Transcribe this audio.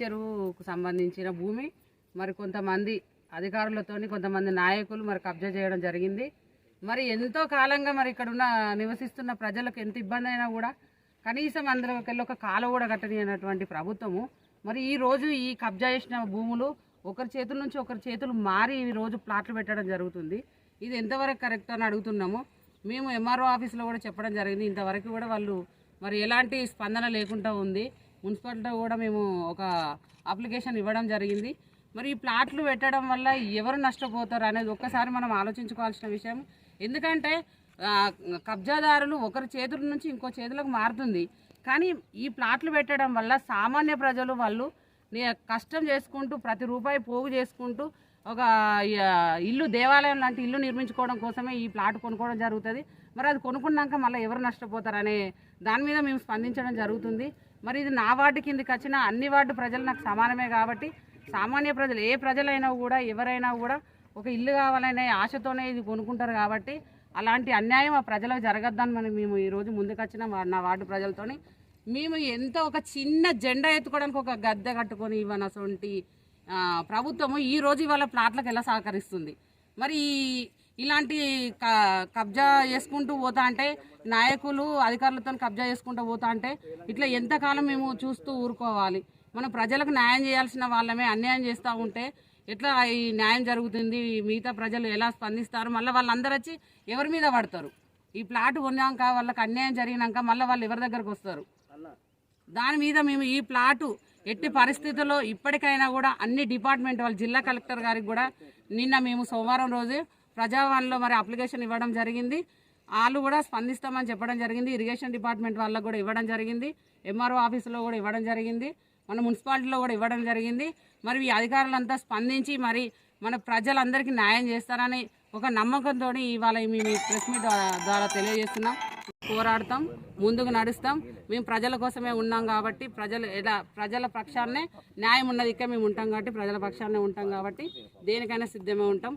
చెరువుకు సంబంధించిన భూమి మరి కొంతమంది అధికారులతోని కొంతమంది నాయకులు మరి కబ్జా చేయడం జరిగింది. మరి ఎంతో కాలంగా మరి ఇక్కడ ఉన్న నివసిస్తున్న ప్రజలకు ఎంత ఇబ్బంది అయినా కూడా కనీసం అందులోకెళ్ళి ఒక కాలువ కూడా కట్టనియనటువంటి ప్రభుత్వము మరి ఈ రోజు ఈ కబ్జా చేసిన భూములు ఒకరి చేతుల నుంచి ఒకరి చేతులు మారి ఈ రోజు ప్లాట్లు పెట్టడం జరుగుతుంది. ఇది ఎంతవరకు కరెక్ట్ అని అడుగుతున్నాము. మేము ఎంఆర్ఓ ఆఫీస్లో కూడా చెప్పడం జరిగింది. ఇంతవరకు కూడా వాళ్ళు మరి ఎలాంటి స్పందన లేకుండా ఉంది. మున్సిపాలిటీ కూడా మేము ఒక అప్లికేషన్ ఇవ్వడం జరిగింది. మరి ఈ ప్లాట్లు పెట్టడం వల్ల ఎవరు నష్టపోతారు అనేది ఒక్కసారి మనం ఆలోచించుకోవాల్సిన విషయం. ఎందుకంటే కబ్జాదారులు ఒకరి చేతుల నుంచి ఇంకో చేతులకు మారుతుంది. కానీ ఈ ప్లాట్లు పెట్టడం వల్ల సామాన్య ప్రజలు వాళ్ళు కష్టం చేసుకుంటూ ప్రతి రూపాయి పోగు చేసుకుంటూ ఒక ఇల్లు దేవాలయం లాంటి ఇల్లు నిర్మించుకోవడం కోసమే ఈ ప్లాట్ కొనుక్కోవడం జరుగుతుంది. మరి అది కొనుక్కున్నాక మళ్ళీ ఎవరు నష్టపోతారనే దాని మీద మేము స్పందించడం జరుగుతుంది. మరి ఇది నా వార్డు కిందకి వచ్చిన అన్ని వార్డు ప్రజలు నాకు సమానమే కాబట్టి సామాన్య ప్రజలు ఏ ప్రజలైనా కూడా ఎవరైనా కూడా ఒక ఇల్లు కావాలనే ఆశతోనే ఇది కొనుక్కుంటారు. కాబట్టి అలాంటి అన్యాయం ఆ ప్రజలకు జరగద్దని మేము ఈరోజు ముందుకొచ్చిన నా వార్డు ప్రజలతోని మేము ఎంతో ఒక చిన్న జెండా ఎత్తుకోవడానికి ఒక గద్దె కట్టుకొని ఇవ్వనటువంటి ప్రభుత్వము ఈరోజు ఇవాళ ప్లాట్లకు ఎలా సహకరిస్తుంది. మరి ఇలాంటి కబ్జా చేసుకుంటూ పోతా అంటే నాయకులు అధికారులతో కబ్జా చేసుకుంటూ పోతా అంటే ఇట్లా ఎంతకాలం మేము చూస్తూ ఊరుకోవాలి. మనం ప్రజలకు న్యాయం చేయాల్సిన వాళ్ళమే అన్యాయం చేస్తూ ఉంటే ఎట్లా ఈ న్యాయం జరుగుతుంది, మిగతా ప్రజలు ఎలా స్పందిస్తారు, మళ్ళీ వాళ్ళందరూ వచ్చి ఎవరి మీద పడతారు. ఈ ప్లాట్ కొన్నాక వాళ్ళకి అన్యాయం జరిగినాక మళ్ళీ వాళ్ళు ఎవరి దగ్గరకు వస్తారు. దాని మీద మేము ఈ ప్లాటు ఎట్టి పరిస్థితుల్లో ఇప్పటికైనా కూడా అన్ని డిపార్ట్మెంట్ వాళ్ళు జిల్లా కలెక్టర్ గారికి కూడా నిన్న మేము సోమవారం రోజు ప్రజావాణిలో మరి అప్లికేషన్ ఇవ్వడం జరిగింది. వాళ్ళు కూడా స్పందిస్తామని చెప్పడం జరిగింది. ఇరిగేషన్ డిపార్ట్మెంట్ వాళ్ళకు కూడా ఇవ్వడం జరిగింది. ఎంఆర్ఓ ఆఫీసులో కూడా ఇవ్వడం జరిగింది. మన మున్సిపాలిటీలో కూడా ఇవ్వడం జరిగింది. మరి ఈ అధికారులంతా స్పందించి మరి మన ప్రజలందరికీ న్యాయం చేస్తారని ఒక నమ్మకంతో ఇవాళ మేము ప్రెస్ మీట్ ద్వారా తెలియజేస్తున్నాం. పోరాడతాం, ముందుకు నడుస్తాం. మేము ప్రజల కోసమే ఉన్నాం కాబట్టి ప్రజల పక్షాన్నే న్యాయం ఉన్నది ఇక్కడ మేము ఉంటాం కాబట్టి ప్రజల పక్షాన్నే ఉంటాం కాబట్టి దేనికైనా సిద్ధమే ఉంటాం.